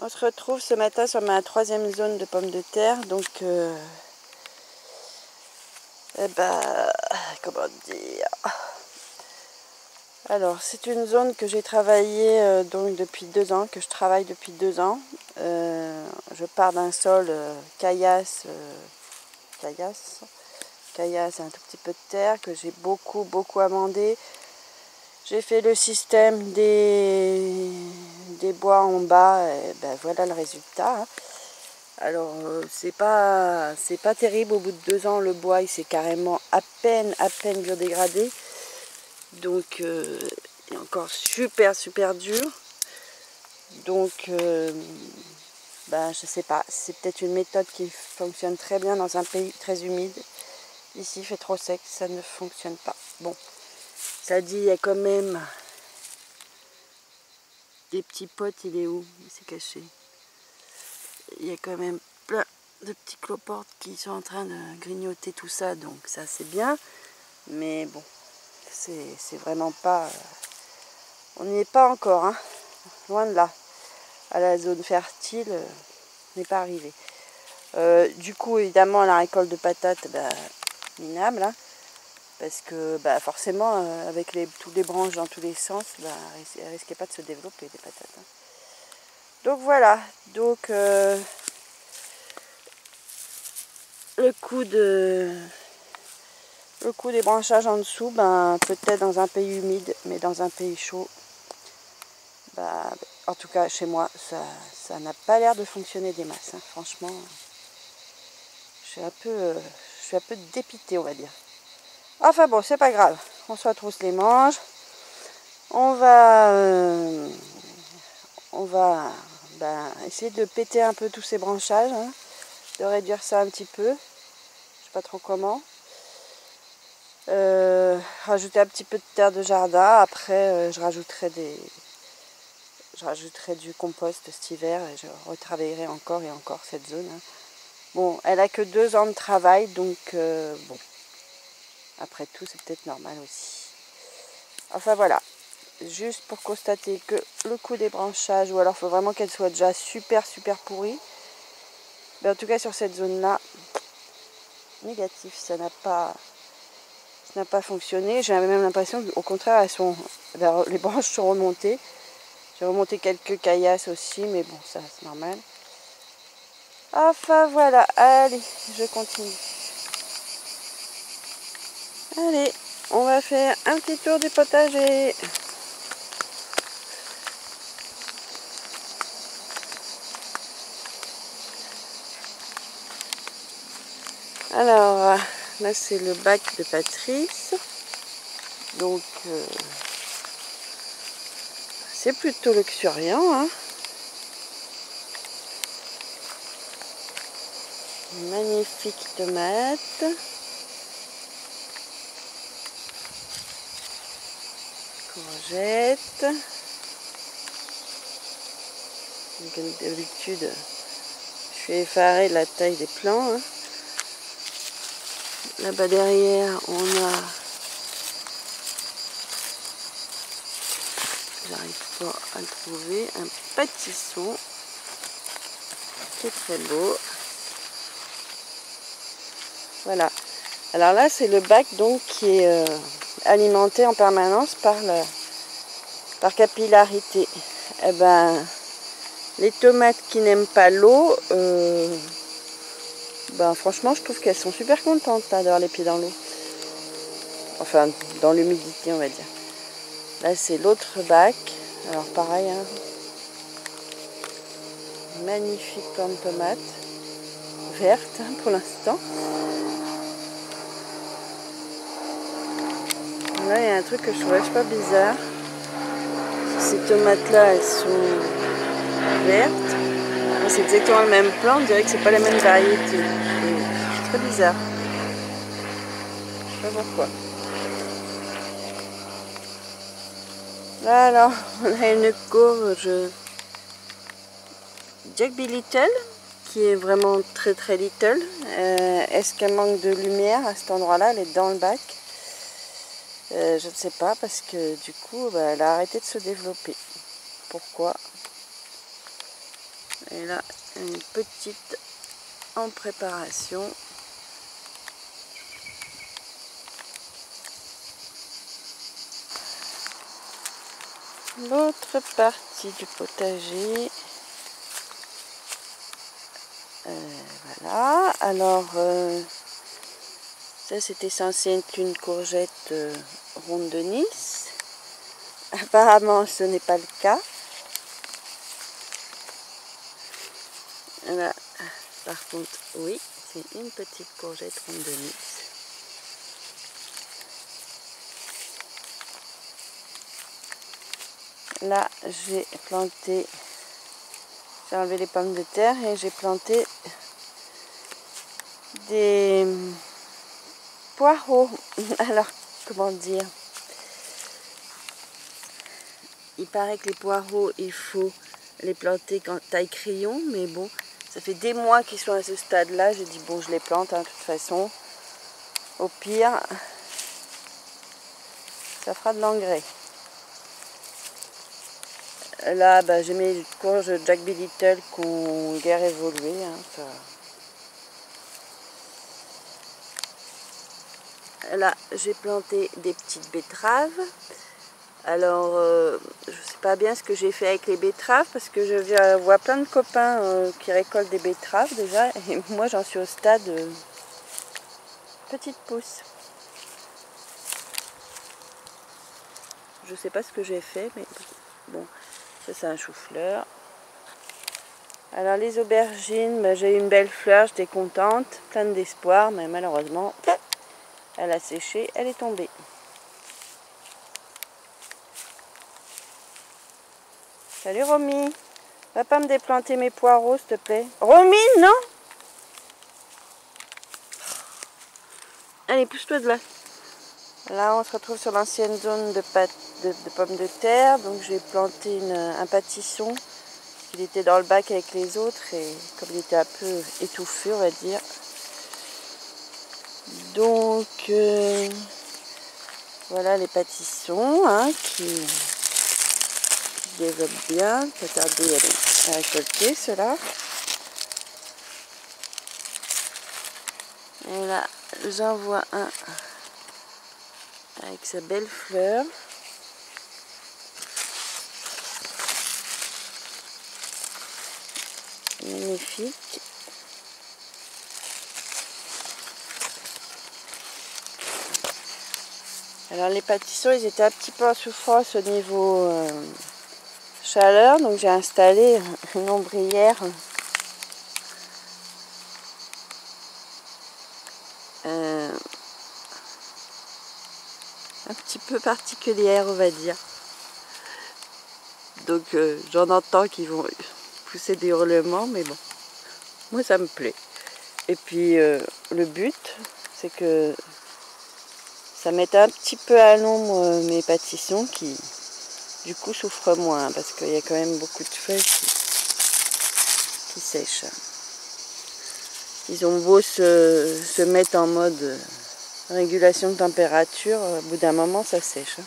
On se retrouve ce matin sur ma 3e zone de pommes de terre. Donc, comment dire? Alors, c'est une zone que j'ai travaillée donc depuis 2 ans, que je travaille depuis 2 ans. Je pars d'un sol caillasse, un tout petit peu de terre que j'ai beaucoup amendé. J'ai fait le système des bois en bas, et ben voilà le résultat. Hein. Alors c'est pas terrible, au bout de 2 ans le bois il s'est carrément à peine biodégradé. Donc il est encore super dur. Donc je sais pas, c'est peut-être une méthode qui fonctionne très bien dans un pays très humide. Ici il fait trop sec, ça ne fonctionne pas. Bon, ça dit il y a quand même des petits potes, il est où? Il s'est caché. Il y a quand même plein de petits cloportes qui sont en train de grignoter tout ça, donc ça c'est bien. Mais bon, c'est vraiment pas... on n'y est pas encore, hein. Loin de là. À la zone fertile, on n'est pas arrivé. Du coup, évidemment, la récolte de patates, minable, hein, parce que forcément, avec toutes les branches dans tous les sens, elles ne risquaient pas de se développer, des patates. Hein. Donc voilà, donc le coup des branchages en dessous, peut-être dans un pays humide, mais dans un pays chaud, en tout cas chez moi, ça n'a pas l'air de fonctionner des masses. Hein. Franchement, je suis un peu dépitée, on va dire. Enfin bon, c'est pas grave, on se retrousse les manches. On va essayer de péter un peu tous ces branchages, hein, de réduire ça un petit peu. Je sais pas trop comment. Rajouter un petit peu de terre de jardin. Après, je rajouterai du compost cet hiver et je retravaillerai encore et encore cette zone. Hein. Bon, elle a que 2 ans de travail, donc bon, après tout, c'est peut-être normal aussi. Enfin voilà, juste pour constater que le coup des branchages, ou alors il faut vraiment qu'elle soit déjà super pourrie. Mais en tout cas, sur cette zone-là, négatif, ça n'a pas fonctionné. J'ai même l'impression qu'au contraire, les branches sont remontées. J'ai remonté quelques caillasses aussi, mais bon, ça c'est normal. Enfin voilà, allez, je continue. Allez, on va faire un petit tour du potager. Alors, là c'est le bac de Patrice. Donc, c'est plutôt luxuriant, hein. Magnifique tomate. Courgettes. Comme d'habitude, je suis effarée de la taille des plants. Hein. Là-bas derrière, on a... J'arrive pas à le trouver. Un pâtisson. Qui est très beau. Voilà. Alors là, c'est le bac donc qui est alimenté en permanence par capillarité. Eh ben, les tomates qui n'aiment pas l'eau, franchement, je trouve qu'elles sont super contentes d'avoir les pieds dans l'eau. Enfin, dans l'humidité, on va dire. Là, c'est l'autre bac. Alors, pareil, hein. Magnifique plante de tomate. Verte, hein, pour l'instant. Là, il y a un truc que je trouve pas bizarre. Ces tomates-là, elles sont vertes. C'est exactement le même plant, on dirait que c'est pas la même variété. C'est très bizarre. Je sais pas pourquoi. Là alors, on a une courge Jack B. Little qui est vraiment très little. Est-ce qu'elle manque de lumière à cet endroit-là? Elle est dans le bac. Je ne sais pas parce que du coup elle a arrêté de se développer. Pourquoi? Et là, une petite en préparation. L'autre partie du potager. Voilà. Alors, ça c'était censé être une courgette ronde de Nice. Apparemment, ce n'est pas le cas. Là, par contre, oui, c'est une petite courgette ronde de Nice. Là, j'ai planté, j'ai enlevé les pommes de terre et j'ai planté des poireaux. Alors, comment dire? Il paraît que les poireaux, il faut les planter en taille crayon, mais bon, ça fait des mois qu'ils sont à ce stade-là. J'ai dit, bon, je les plante, hein, de toute façon. Au pire, ça fera de l'engrais. Là, bah, j'ai mes courges Jack B. Little qui ont guère évolué. Hein, ça. Là, j'ai planté des petites betteraves. Alors, je ne sais pas bien ce que j'ai fait avec les betteraves parce que je vois plein de copains qui récoltent des betteraves déjà. Et moi, j'en suis au stade petite pousse. Je ne sais pas ce que j'ai fait, mais bon, ça c'est un chou-fleur. Alors les aubergines, bah, j'ai eu une belle fleur, j'étais contente, pleine d'espoir, mais malheureusement, elle a séché, elle est tombée. Salut Romy, va pas me déplanter mes poireaux s'il te plaît. Romy, non? Allez, pousse-toi de là. Là, on se retrouve sur l'ancienne zone de pommes de terre, donc j'ai planté un pâtisson. Il était dans le bac avec les autres et comme il était un peu étouffé, on va dire. Donc voilà les pâtissons hein, qui se développent bien. Pas tarder à récolter cela. Et là, j'en vois un avec sa belle fleur. Magnifique. Alors les pâtissons, ils étaient un petit peu en souffrance au niveau chaleur, donc j'ai installé une ombrière un petit peu particulière, on va dire. Donc j'en entends qui vont pousser des hurlements, mais bon, moi ça me plaît. Et puis le but, c'est que ça mette un petit peu à l'ombre mes pâtissons qui, du coup, souffrent moins, parce qu'il y a quand même beaucoup de feuilles qui sèchent. Ils ont beau se mettre en mode régulation de température, au bout d'un moment, ça sèche.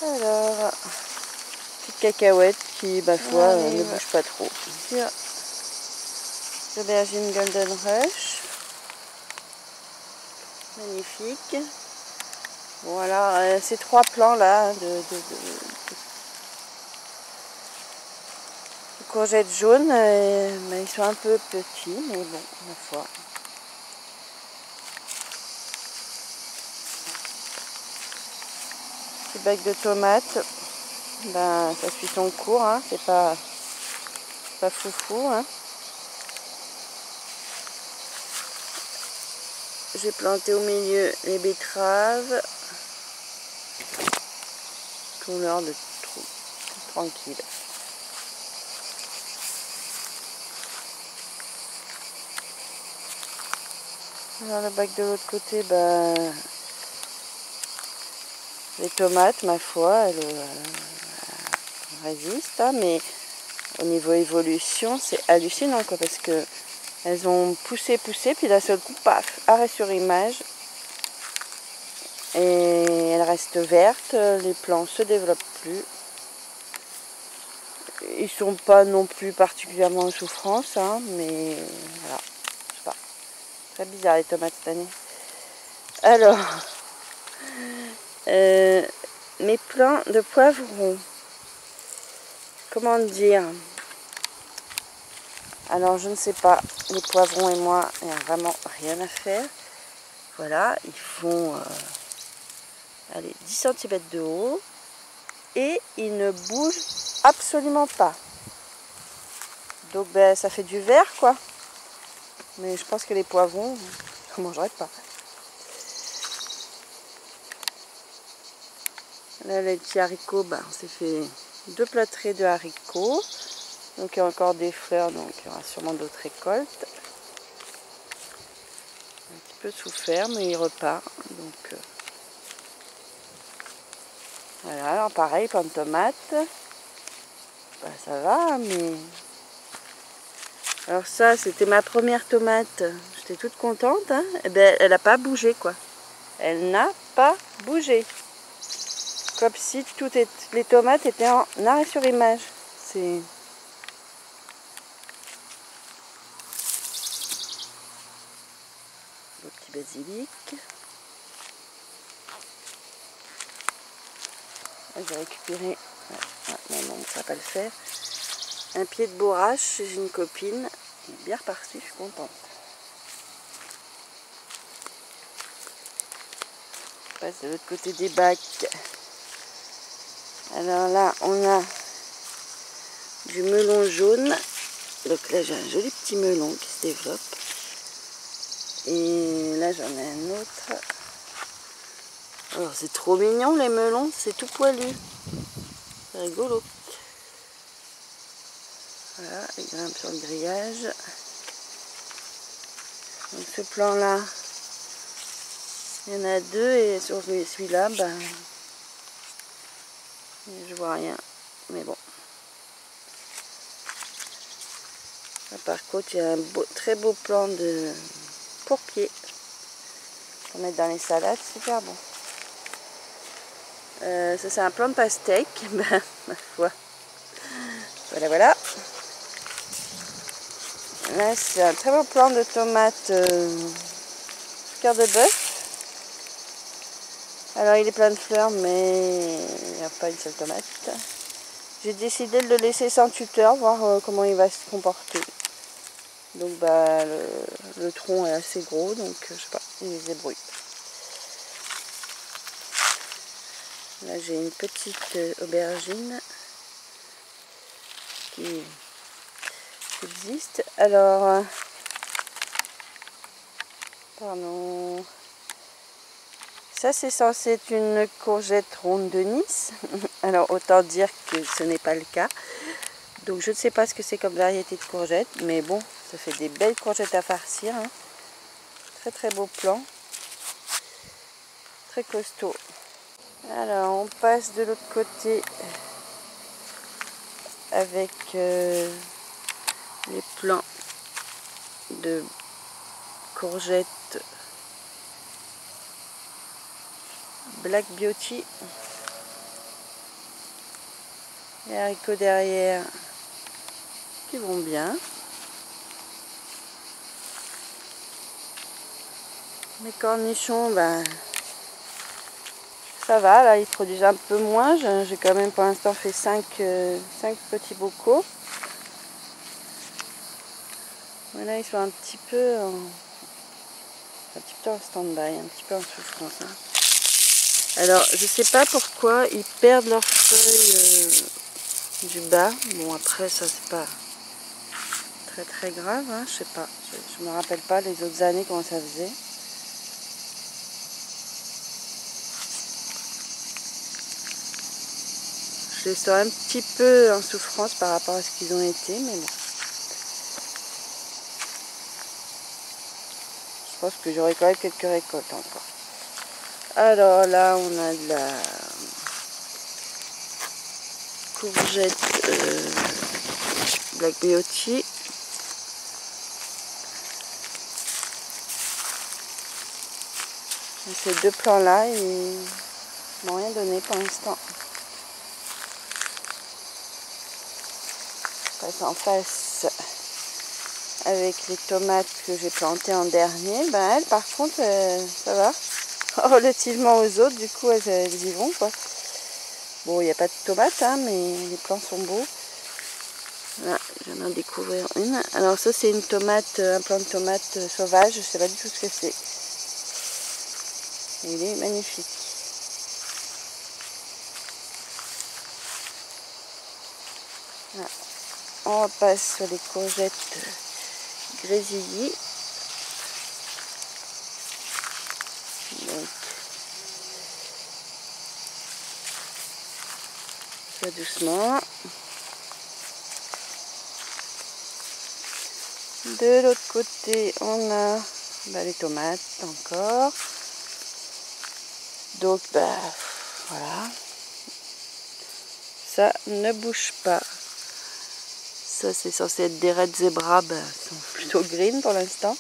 Alors, petite cacahuète qui, ma foi, ne bouge pas trop. Sur l'aubergine Golden Rush. Magnifique. Bon alors ces trois plants là de courgettes jaunes, ils sont un peu petits, mais bon, ma foi. Petit bac de tomates, ben ça suit son cours, hein, c'est pas foufou. Hein. J'ai planté au milieu les betteraves qui ont l'air de trop tranquille. Alors le bac de l'autre côté, ben, les tomates, ma foi, elles résistent, hein, mais au niveau évolution, c'est hallucinant quoi, parce que elles ont poussé, puis d'un seul coup, paf, arrêt sur image. Et elles restent vertes, les plants ne se développent plus. Ils sont pas non plus particulièrement en souffrance, hein, mais voilà, je sais pas. Très bizarre les tomates cette année. Alors, mes plants de poivrons. Comment dire? Alors je ne sais pas, les poivrons et moi, il n'y a vraiment rien à faire. Voilà, ils font allez, 10 cm de haut et ils ne bougent absolument pas. Donc ben, ça fait du vert quoi. Mais je pense que les poivrons, je ne mangerai pas. Là les petits haricots, ben, on s'est fait 2 plâtrés de haricots. Donc il y a encore des fleurs, donc il y aura sûrement d'autres récoltes. Un petit peu souffert, mais il repart. Donc voilà, alors pareil, plein de tomates. Ben, ça va, mais... Alors ça, c'était ma première tomate. J'étais toute contente. Hein. Et ben, elle n'a pas bougé, quoi. Elle n'a pas bougé. Comme si les tomates étaient en arrêt sur image. C'est... Le petit basilic. J'ai récupéré... non, ça va pas le faire. Un pied de borrache chez une copine. Il est bien reparti, je suis contente. On passe de l'autre côté des bacs. Alors là, on a du melon jaune. Donc là, j'ai un joli petit melon qui se développe. Et là, j'en ai un autre. Alors, c'est trop mignon, les melons. C'est tout poilu. C'est rigolo. Voilà, il grimpe sur le grillage. Donc ce plan-là, il y en a 2. Et sur celui-là, ben, je vois rien. Mais bon. Là, par contre, il y a un très beau plan de pourpier. Pour mettre dans les salades, super bon. Ça, c'est un plan de pastèque. Ben, ma foi. Voilà, voilà. Là, c'est un très beau plan de tomates cœur de bœuf. Alors, il est plein de fleurs, mais il n'y a pas une seule tomate. J'ai décidé de le laisser sans tuteur, voir comment il va se comporter. Donc, bah, le tronc est assez gros, donc je sais pas, il se débrouille. Là, j'ai une petite aubergine qui existe. Alors, pardon. Ça, c'est censé être une courgette ronde de Nice. Alors, autant dire que ce n'est pas le cas. Donc, je ne sais pas ce que c'est comme variété de courgette. Mais bon, ça fait des belles courgettes à farcir. Hein. Très, très beau plan. Très costaud. Alors, on passe de l'autre côté avec les plants de courgettes Black Beauty. Les haricots derrière qui vont bien. Les cornichons, ben, ça va, là ils produisent un peu moins. J'ai quand même pour l'instant fait 5 petits bocaux. Voilà, ils sont un petit peu en stand-by, un petit peu en souffrance. Hein. Alors, je sais pas pourquoi ils perdent leurs feuilles du bas. Bon, après, ça, c'est pas très très grave, hein, je sais pas. Je me rappelle pas les autres années comment ça faisait. Je les sens un petit peu en souffrance par rapport à ce qu'ils ont été, mais bon. Je pense que j'aurai quand même quelques récoltes encore. Alors là, on a de la courgette Black Beauty. Ces 2 plants-là, ils m'ont rien donné pour l'instant. passe en face avec les tomates que j'ai plantées en dernier. Ben elles, par contre, ça va. Relativement aux autres, du coup, elles y vont, quoi. Bon, il n'y a pas de tomates, hein, mais les plants sont beaux. Là, je viens d'en découvrir une. Alors ça, c'est une tomate, un plant de tomate sauvage. Je ne sais pas du tout ce que c'est. Il est magnifique. Là, on repasse sur les courgettes grésillées. Donc, ça doucement. De l'autre côté, on a les tomates encore. Donc, voilà. Ça ne bouge pas. Ça, c'est censé être des Red Zebra. Sont plutôt green pour l'instant.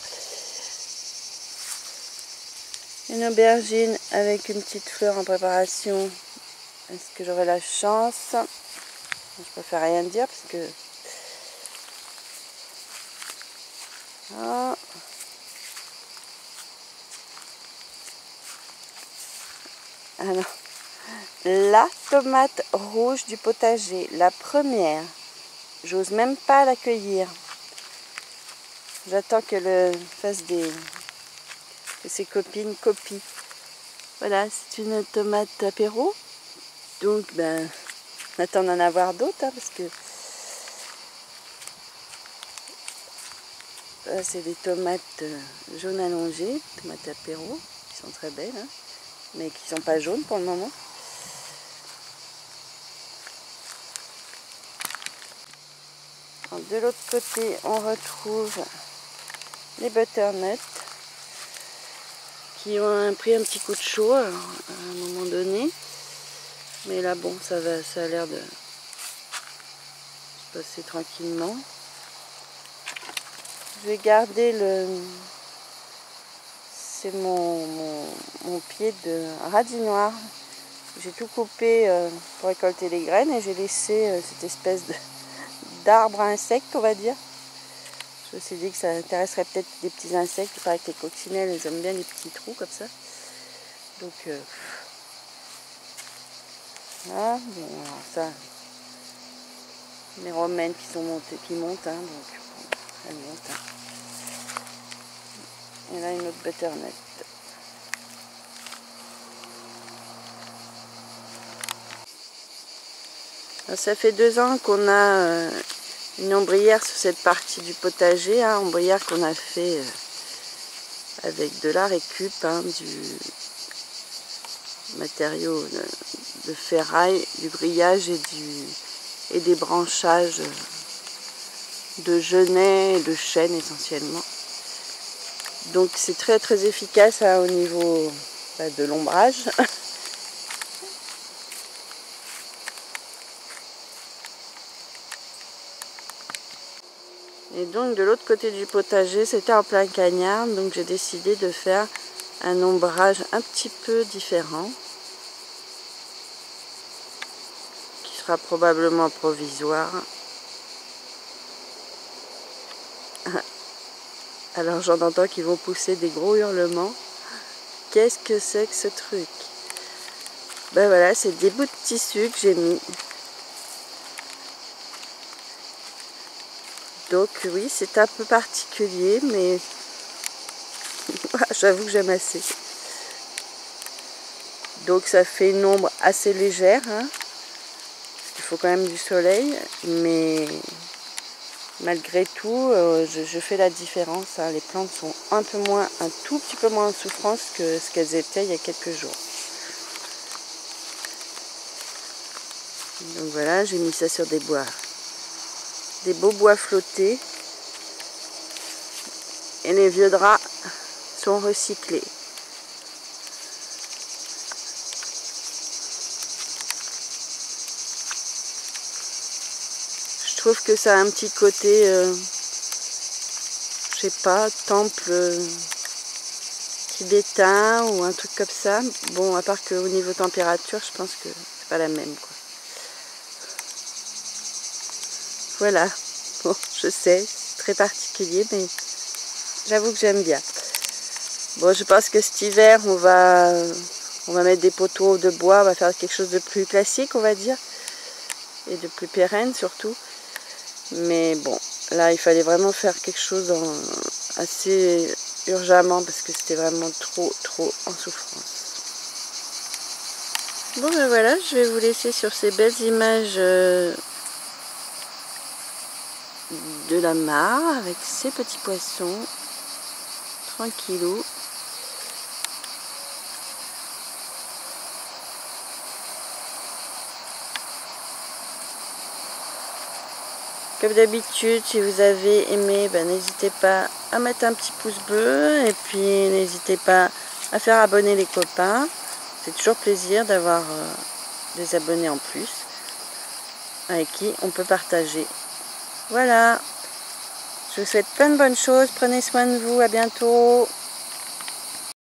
Une aubergine avec une petite fleur en préparation. Est-ce que j'aurai la chance? Je préfère rien dire parce que... Ah. Alors, la tomate rouge du potager, la première. J'ose même pas l'accueillir. J'attends qu'elle fasse que ses copines copient. Voilà, c'est une tomate apéro. Donc, on attend d'en avoir d'autres, hein, parce que là, c'est des tomates jaunes allongées, tomates apéro, qui sont très belles, hein, mais qui sont pas jaunes pour le moment. Alors, de l'autre côté, on retrouve les butternuts qui ont pris un petit coup de chaud à un moment donné. Mais là, bon, ça a l'air de se passer tranquillement. Je vais garder c'est mon pied de radis noir. J'ai tout coupé pour récolter les graines et j'ai laissé cette espèce d'arbre à insectes, on va dire. Je me suis dit que ça intéresserait peut-être des petits insectes. Il paraît que les coccinelles, elles aiment bien les petits trous comme ça. Donc, voilà. Bon, alors ça, les romaines qui montent, hein, donc elles montent. Hein. Et là, une autre butternut. Alors, ça fait 2 ans qu'on a une ombrière sur cette partie du potager, hein, ombrière qu'on a fait avec de la récup, hein, du matériau de ferraille, du grillage et des branchages de genêt et de chêne essentiellement. Donc c'est très très efficace, hein, au niveau de l'ombrage. Et donc de l'autre côté du potager, c'était en plein cagnard, donc j'ai décidé de faire un ombrage un petit peu différent, qui sera probablement provisoire. Alors j'en entends qui vont pousser des gros hurlements. Qu'est-ce que c'est que ce truc? Ben voilà, c'est des bouts de tissu que j'ai mis. Donc oui, c'est un peu particulier, mais j'avoue que j'aime assez. Donc ça fait une ombre assez légère, hein. Il faut quand même du soleil, mais malgré tout, je fais la différence, hein. Les plantes sont un tout petit peu moins en souffrance que ce qu'elles étaient il y a quelques jours. Donc voilà, j'ai mis ça sur des beaux bois flottés. Et les vieux draps sont recyclés. Je trouve que ça a un petit côté, je sais pas, temple tibétain ou un truc comme ça. Bon, à part qu'au niveau température, je pense que c'est pas la même, quoi. Voilà. Bon, je sais, très particulier, mais j'avoue que j'aime bien. Bon, je pense que cet hiver, on va mettre des poteaux de bois, on va faire quelque chose de plus classique, on va dire, et de plus pérenne surtout. Mais bon, là, il fallait vraiment faire quelque chose assez urgemment parce que c'était vraiment trop en souffrance. Bon, ben voilà, je vais vous laisser sur ces belles images de la mare avec ces petits poissons, tranquillou. Comme d'habitude, si vous avez aimé, ben, n'hésitez pas à mettre un petit pouce bleu et puis n'hésitez pas à faire abonner les copains. C'est toujours plaisir d'avoir des abonnés en plus avec qui on peut partager. Voilà, je vous souhaite plein de bonnes choses, prenez soin de vous, à bientôt.